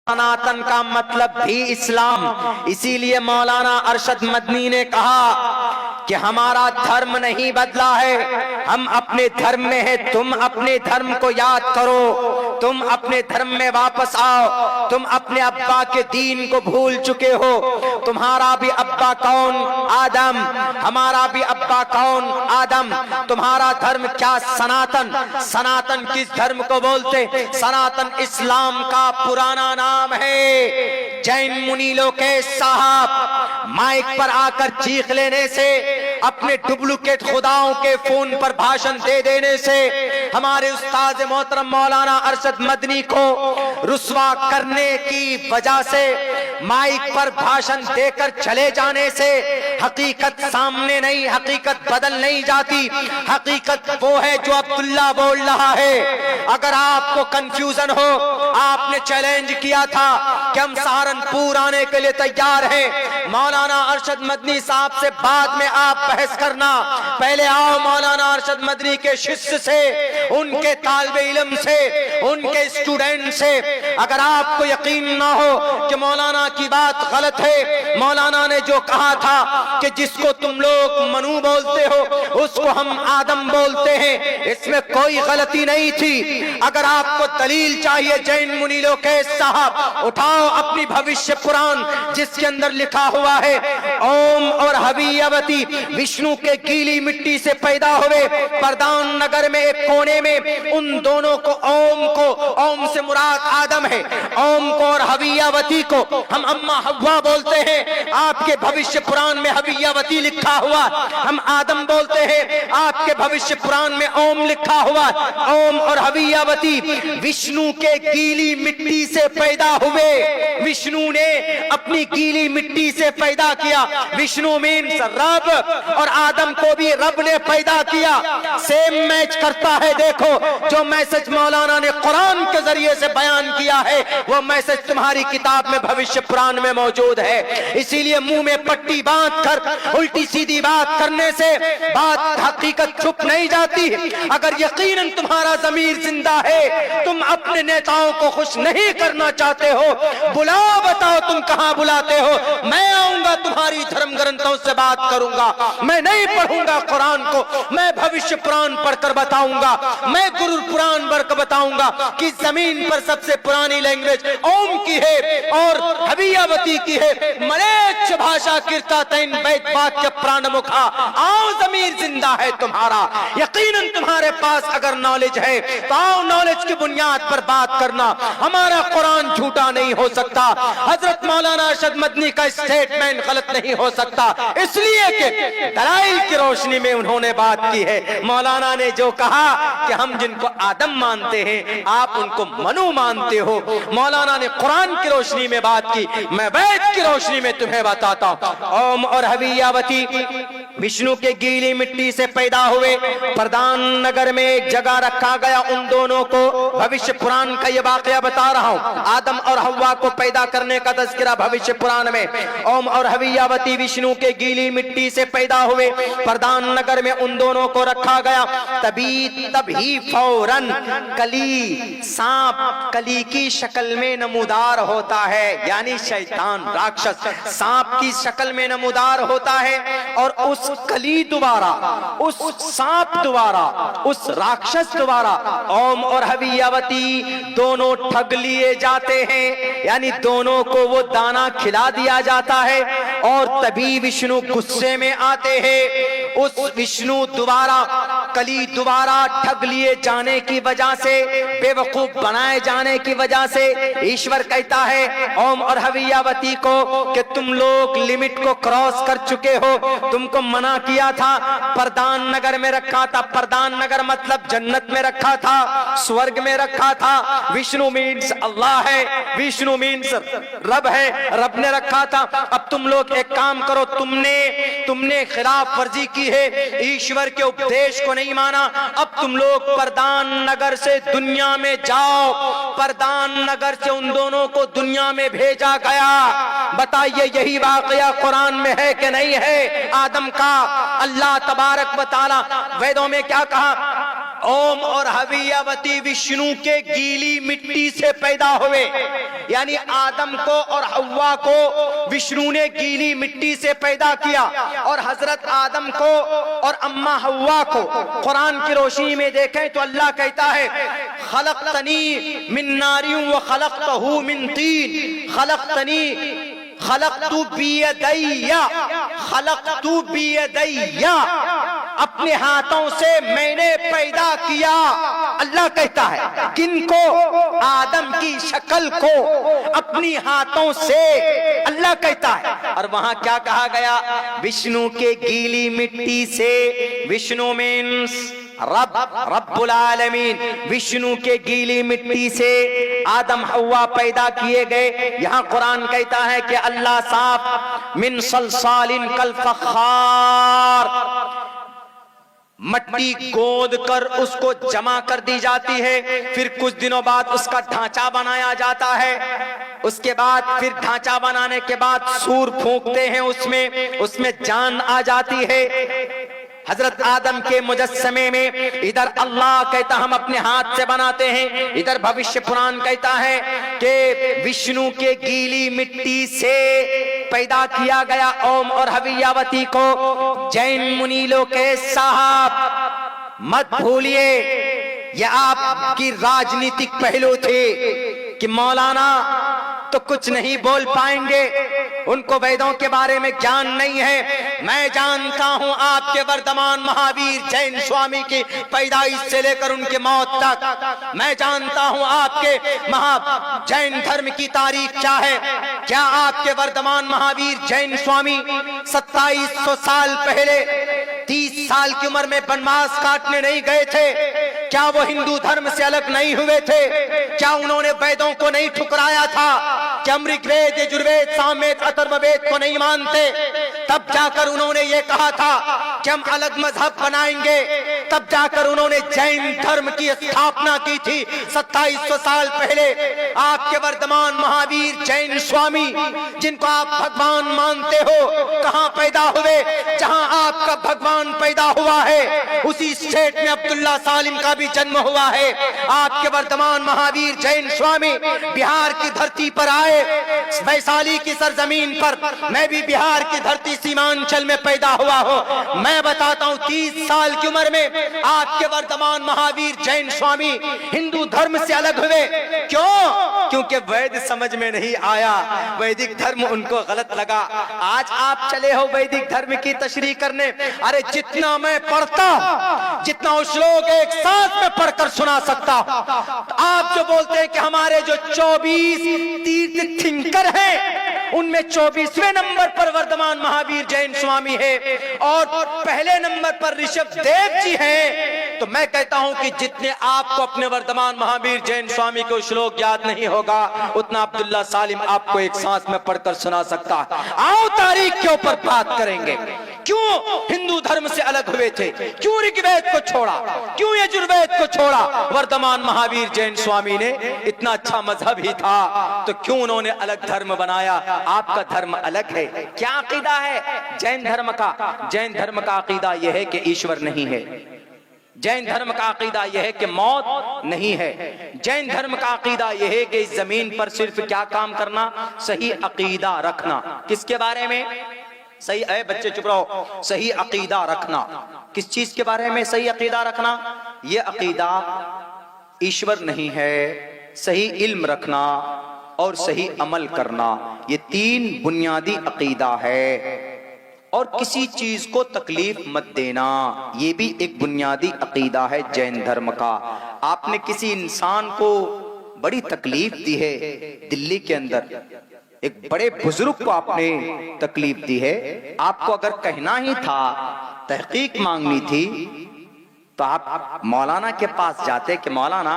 सनातन का मतलब भी इस्लाम। इसीलिए मौलाना अरशद मदनी ने कहा कि हमारा धर्म नहीं बदला है, हम अपने धर्म में हैं। तुम अपने धर्म को याद करो, तुम अपने धर्म में वापस आओ। तुम अपने अब्बा के दीन को भूल चुके हो। तुम्हारा भी अब्बा कौन? आदम। हमारा भी अब्बा कौन? आदम। तुम्हारा धर्म क्या? सनातन। सनातन किस धर्म को बोलते? सनातन इस्लाम का पुराना नाम है। जैन मुनि लोकेश साहब माइक पर आकर चीख लेने से, अपने डुप्लीकेट खुदाओं के फोन पर भाषण दे देने से, हमारे उस्ताद मोहतरम मौलाना अरशद मदनी को रुस्वा करने की वजह से, माइक पर भाषण देकर चले जाने से हकीकत सामने नहीं, हकीकत बदल नहीं जाती। हकीकत वो है जो अब्दुल्ला बोल रहा है। अगर आपको कंफ्यूजन हो, आपने चैलेंज किया था कि हम सहारनपुर आने के लिए तैयार हैं। मौलाना अरशद मदनी साहब से बाद में आप बहस करना, पहले आओ मौलाना अरशद मदनी के शिष्य से, उनके तालिबे इल्म से, उनके स्टूडेंट से। अगर आपको यकीन ना हो कि मौलाना की बात गलत है, मौलाना ने जो कहा था कि जिसको तुम लोग मनु बोलते हो उसको हम आदम बोलते हैं, इसमें कोई गलती नहीं थी। अगर आपको दलील चाहिए जैन मुनि लोकेश साहब, उठाओ अपनी भविष्य पुराण जिसके अंदर लिखा हुआ है ओम और हवियवती विष्णु के गीली मिट्टी से पैदा हुए। प्रधान नगर में एक कोने में उन दोनों को, ओम से मुराद आदम है, ओम को और हवियावती को हम अम्मा हव्वा बोलते हैं। आपके भविष्य पुराण में हवियावती लिखा हुआ, हम आदम बोलते हैं। आपके भविष्य पुराण में ओम लिखा हुआ। ओम और हवियावती विष्णु के गीली मिट्टी से पैदा हुए। विष्णु ने अपनी गीली मिट्टी से पैदा किया। विष्णु मीन्स रब, और आदम को भी रब ने पैदा किया। सेम मैच करता है। देखो जो मैसेज मौलाना ने कुरान के जरिए से बयान किया है, वो मैसेज तुम्हारी किताब में भविष्य पुराण में मौजूद है। इसीलिए मुंह में पट्टी बांध कर उल्टी सीधी बात करने से बात हकीकत छुप नहीं जाती। अगर यकीनन तुम्हारा ज़मीर जिंदा है, तुम अपने नेताओं को खुश नहीं करना चाहते हो, बुलाओ, बताओ तुम कहां बुलाते हो। मैं आऊंगा, तुम्हारी धर्म ग्रंथों से बात करूंगा। मैं नहीं पढ़ूंगा कुरान को, मैं भविष्य पुराण पढ़कर बताऊंगा। मैं गुरु पुराण पढ़कर बताऊंगा कि जमीन पर सबसे पुरानी लैंग्वेज ओम की है और हवियावती की है। मलेच्छ भाषा किरता तैन बैत वाक्य प्राण मुखा। आओ, जमीर जिंदा है तुम्हारा। यकीनन तुम्हारे पास अगर नॉलेज है तो आओ, नॉलेज की बुनियाद पर बात करना। हमारा कुरान झूठा नहीं हो सकता। हजरत मौलाना अरशद मदनी का स्टेटमेंट गलत नहीं हो सकता, इसलिए कि दलाइल की रोशनी में उन्होंने बात की है। मौलाना ने जो कहा कि हम जिनको आदम मानते हैं आप उनको मनु मानते हो, मौलाना ने कुरान की रोशनी में बात की, मैं वेद की रोशनी में तुम्हें बताता हूं। ओम और हवियावती विष्णु के गीली मिट्टी से पैदा हुए। प्रधान नगर में एक जगह रखा गया उन दोनों को। भविष्य पुराण का ये वाकया बता रहा हूं। आदम और हव्वा को पैदा करने का तज़किरा भविष्य पुराण में। ओम और हवियावती विष्णु के गीली मिट्टी से पैदा हुए। प्रधान नगर में उन दोनों को रखा गया। तभी फौरन कली, सांप कली की शक्ल में नमूदार होता है, यानी शैतान राक्षस सांप की शक्ल में नमूदार होता है। और उस कली द्वारा, उस सांप द्वारा, उस राक्षस द्वारा ओम और हवियावती दोनों ठग लिए जाते हैं, यानी दोनों को वो दाना खिला दिया जाता है। और तभी विष्णु गुस्से में आते हैं। उस विष्णु द्वारा, कली द्वारा ठग लिए जाने की वजह से, बेवकूफ बनाए जाने की वजह से ईश्वर कहता है ओम और हवियावती को कि तुम लोग लिमिट को क्रॉस कर चुके हो। तुमको मना किया था, प्रधान नगर में रखा था। प्रधान नगर मतलब जन्नत में रखा था, स्वर्ग में रखा था। विष्णु मीन्स अल्लाह है, विष्णु मीन्स रब है, रब ने रखा था। अब तुम लोग एक काम करो, तुमने खिलाफ वर्जी की है, ईश्वर के उपदेश को नहीं माना। अब तुम लोग प्रधान नगर से दुनिया में जाओ। प्रधान नगर से उन दोनों को दुनिया में भेजा गया। बताइए यही वाकया कुरान में है कि नहीं है? आदम का अल्लाह तबारक व तआला वेदों में क्या कहा? ओम और हवियावती विष्णु के गीली मिट्टी से पैदा हुए। यानी आदम को और हव्वा को विष्णु ने गीली मिट्टी से पैदा किया, और हजरत आदम को और अम्मा हव्वा को कुरान की रोशनी में देखें तो अल्लाह कहता है खलक़तनी मिन नारिन व खलक़तहू मिन तीन, खलक़तू बियदैया, अपने हाथों से मैंने पैदा किया। अल्लाह कहता है किनको? आदम की शक्ल को अपनी हाथों से, अल्लाह कहता है। और वहां क्या कहा गया? विष्णु के गीली मिट्टी से। विष्णु मीन्स रब्बुल आलमीन, विष्णु के गीली मिट्टी से आदम हव्वा पैदा किए गए। यहाँ कुरान कहता है कि अल्लाह साफ मिन सलसालिन कल फख्खार, मट्टी गोद कर उसको जमा कर दी जाती है, फिर कुछ दिनों बाद उसका ढांचा बनाया जाता है। उसके बाद फिर ढांचा बनाने के बाद सूर फूंकते हैं, उसमें जान आ जाती है। हजरत आदम के मुजस्समे में इधर अल्लाह कहता हम अपने हाथ से बनाते हैं, इधर भविष्य पुराण कहता है कि विष्णु के गीली मिट्टी से पैदा किया गया ओम और हवियावती को। जैन मुनीलों के साहब मत भूलिए, यह आपकी राजनीतिक पहलू थे कि मौलाना तो कुछ नहीं बोल पाएंगे, उनको वेदों के बारे में ज्ञान नहीं है। मैं जानता हूं आपके वर्तमान महावीर जैन स्वामी की पैदाइश से लेकर उनके मौत तक। मैं जानता हूं आपके जैन धर्म की तारीख क्या है। क्या आपके वर्तमान महावीर जैन स्वामी 2700 साल पहले 30 साल की उम्र में वनवास काटने नहीं गए थे? क्या वो हिंदू धर्म से अलग नहीं हुए थे? क्या उन्होंने वेदों को नहीं ठुकराया था? क्या ऋग्वेद, यजुर्वेद, सामवेद, अथर्ववेद को नहीं मानते? तब जाकर उन्होंने ये कहा था कि हम अलग मजहब बनाएंगे। तब जाकर उन्होंने जैन धर्म की स्थापना की थी 2700 साल पहले। आपके वर्तमान महावीर जैन स्वामी, जिनको आप भगवान मानते हो, कहां पैदा हुए? जहां आपका भगवान पैदा हुआ है उसी स्टेट में अब्दुल्ला सालिम का भी जन्म हुआ है। आपके वर्तमान महावीर जैन स्वामी बिहार की धरती पर आए, वैशाली की सरजमीन पर। मैं भी बिहार की धरती सीमांचल में पैदा हुआ हूँ। मैं बताता हूँ 30 साल की उम्र में आपके वर्तमान महावीर जैन स्वामी हिंदू धर्म से अलग हुए। क्यों? क्योंकि वैद समझ में नहीं आया, वैदिक धर्म उनको गलत लगा। आज आप चले हो वैदिक धर्म की तशरीह करने। अरे जितना मैं पढ़ता, जितना श्लोक एक साथ में पढ़कर सुना सकता, आप जो बोलते हैं कि हमारे जो 24 तीर्थ थिंकर हैं, उनमें 24वें नंबर पर वर्तमान महावीर जैन स्वामी है और पहले नंबर पर ऋषभ देव जी हैं। तो मैं कहता हूं कि जितने आपको अपने वर्तमान महावीर जैन स्वामी को श्लोक याद नहीं होगा, उतना अब्दुल्ला सालिम आपको एक सांस में पढ़कर सुना सकता है। आओ तारीख के ऊपर बात करेंगे। क्यों हिंदू धर्म से अलग हुए थे? क्यों ऋग्वेद को छोड़ा? क्यों यजुर्वेद को छोड़ा? वर्तमान महावीर जैन स्वामी ने इतना अच्छा मजहब ही था, तो क्यों उन्होंने अलग धर्म बनाया? आपका धर्म अलग है। क्या अकीदा है जैन धर्म का? जैन धर्म का अकीदा यह है कि ईश्वर नहीं है। जैन धर्म का अकीदा यह है कि मौत नहीं है। जैन धर्म का अकीदा यह है कि इस जमीन पर सिर्फ क्या काम करना? सही अकीदा रखना। किसके बारे में? सही है बच्चे चुप रहो। सही अकीदा रखना। किस चीज के बारे में सही अकीदा रखना? यह अकीदा ईश्वर नहीं है, सही इल्म रखना और सही अमल करना, ये 3 बुनियादी अकीदा है। और किसी चीज को तकलीफ मत देना, ये भी एक बुनियादी अकीदा है जैन धर्म का। आपने किसी इंसान को बड़ी तकलीफ दी है, दिल्ली के अंदर एक बड़े बुजुर्ग को आपने तकलीफ दी है, आपको अगर कहना ही था, तहकीक मांगनी थी, तो आप मौलाना के पास जाते कि मौलाना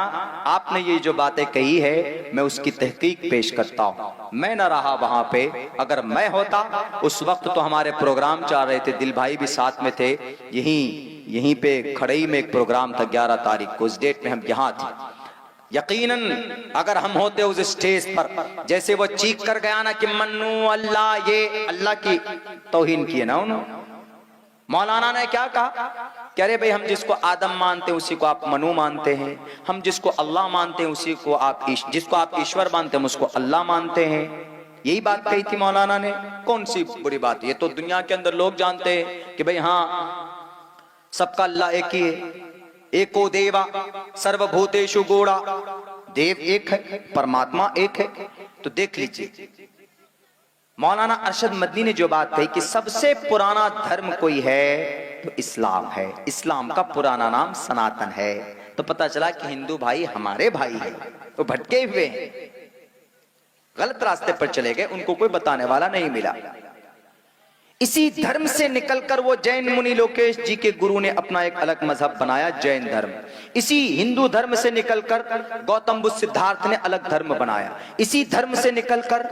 आपने ये जो बातें कही है मैं उसकी तहकीक पेश करता हूँ। मैं न रहा वहां पे, अगर मैं होता उस वक्त तो हमारे प्रोग्राम चल रहे थे, दिल भाई भी साथ में थे, यहीं पे खड़ई में एक प्रोग्राम था 11 तारीख को, उस डेट में हम यहाँ थे। यकीनन अगर हम होते उस स्टेज पर, जैसे वो चीख कर गया ना कि मन्नू अल्लाह, ये अल्लाह की तौहीन की है ना उन्होंने, मौलाना ने क्या कहा कि अरे भाई हम जिसको आदम मानते हैं उसी को आप मनु मानते हैं, हम जिसको अल्लाह मानते हैं उसी को आप जिसको आप ईश्वर मानते हैं उसको अल्लाह मानते हैं। यही बात कही थी मौलाना ने। कौन सी बुरी बात? ये तो दुनिया के अंदर लोग जानते हैं कि भाई हाँ सबका अल्लाह एक ही है, एको देवा सर्वभूतेषु गौड़ा, देव एक है, परमात्मा एक है। तो देख लीजिए मौलाना अरशद मदनी ने जो बात कही कि सबसे पुराना धर्म कोई है तो इस्लाम है, इस्लाम का पुराना नाम सनातन है। तो पता चला कि हिंदू भाई हमारे भाई हैं, वो भटके हुए हैं, गलत रास्ते पर चले गए, उनको कोई बताने वाला नहीं मिला। इसी धर्म से निकलकर वो जैन मुनि लोकेश जी के गुरु ने अपना एक अलग मजहब बनाया, जैन धर्म। इसी हिंदू धर्म से निकलकर गौतम बुद्ध सिद्धार्थ ने अलग धर्म बनाया। इसी धर्म से निकलकर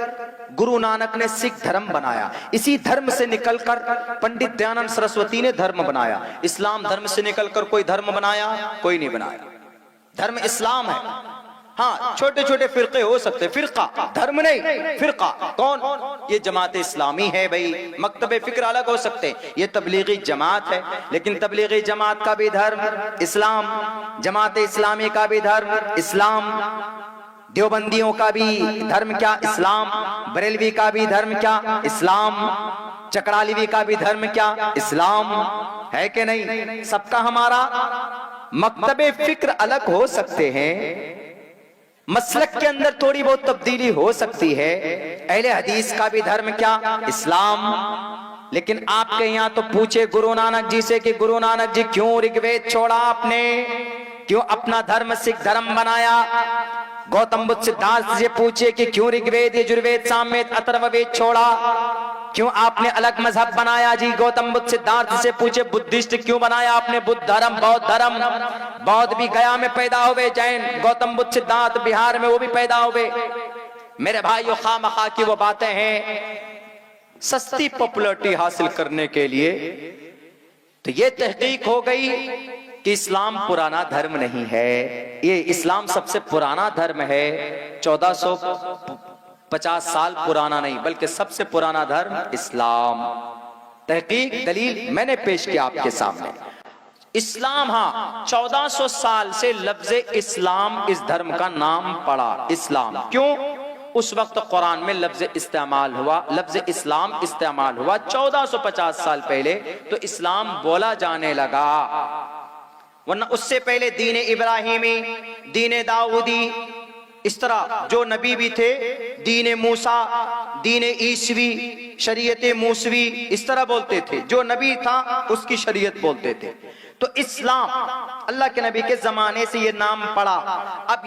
गुरु नानक ने सिख धर्म बनाया। इसी धर्म से निकलकर पंडित दयानंद सरस्वती ने धर्म बनाया। इस्लाम धर्म से निकलकर कोई धर्म बनाया? कोई नहीं बनाया। धर्म इस्लाम है। हाँ छोटे छोटे फिरके हो सकते, फिरका धर्म नहीं, फिरका कौन? ये जमात इस्लामी है भाई। मकतबे फिक्र अलग हो सकते, ये तबलीगी जमात है, लेकिन तबलीगी जमात का भी धर्म इस्लाम, जमात इस्लामी का भी धर्म इस्लाम, देवबंदियों का भी धर्म क्या? इस्लाम। बरेलवी का भी धर्म क्या? इस्लाम। चकरालीवी का भी धर्म क्या? इस्लाम। है कि नहीं? सबका हमारा मकतबे फिक्र अलग हो सकते हैं, मसलक के अंदर थोड़ी बहुत तब्दीली हो सकती है। अहले हदीस का भी धर्म क्या? इस्लाम। लेकिन आपके यहाँ तो पूछे गुरु नानक जी से कि गुरु नानक जी क्यों ऋग्वेद छोड़ा आपने, क्यों अपना धर्म सिख धर्म बनाया? गौतम बुद्ध सिद्धार्थ से पूछे कि क्यों ऋग्वेद यजुर्वेद सामवेद अथर्ववेद छोड़ा, क्यों आपने अलग मजहब बनाया? जी गौतम बुद्ध सिद्धार्थ से पूछे बुद्धिस्ट क्यों बनाया आपने बुद्ध धर्म, बौद्ध धर्म? बौद्ध भी गया में पैदा हुए, जैन गौतम बुद्ध सिद्धार्थ बिहार में वो भी पैदा हुए। मेरे भाइयों खामखा की वो बातें हैं सस्ती पॉपुलैरिटी हासिल करने के लिए। तो ये तहकीक हो गई कि इस्लाम पुराना धर्म नहीं है। ये इस्लाम सबसे पुराना धर्म है, 1450 साल पुराना नहीं बल्कि सबसे पुराना धर्म इस्लाम। तहकीक दलील मैंने पेश किया आपके सामने। इस्लाम हाँ 1400 साल से लफ्ज इस्लाम इस धर्म का नाम पड़ा, इस्लाम। क्यों? उस वक्त कुरान में लफ्ज इस्तेमाल हुआ, लफ्ज इस्लाम इस्तेमाल हुआ 1450 साल पहले, तो इस्लाम बोला जाने लगा। वरना उससे पहले दीन इब्राहिमी, दीन दाऊदी, इस तरह जो नबी भी थे, दीन मूसा, दीन ईसवी, शरीयत मूसवी, इस तरह बोलते थे। जो नबी था उसकी शरीयत बोलते थे। तो इस्लाम अल्लाह के नबी के जमाने से ये नाम पड़ा। अब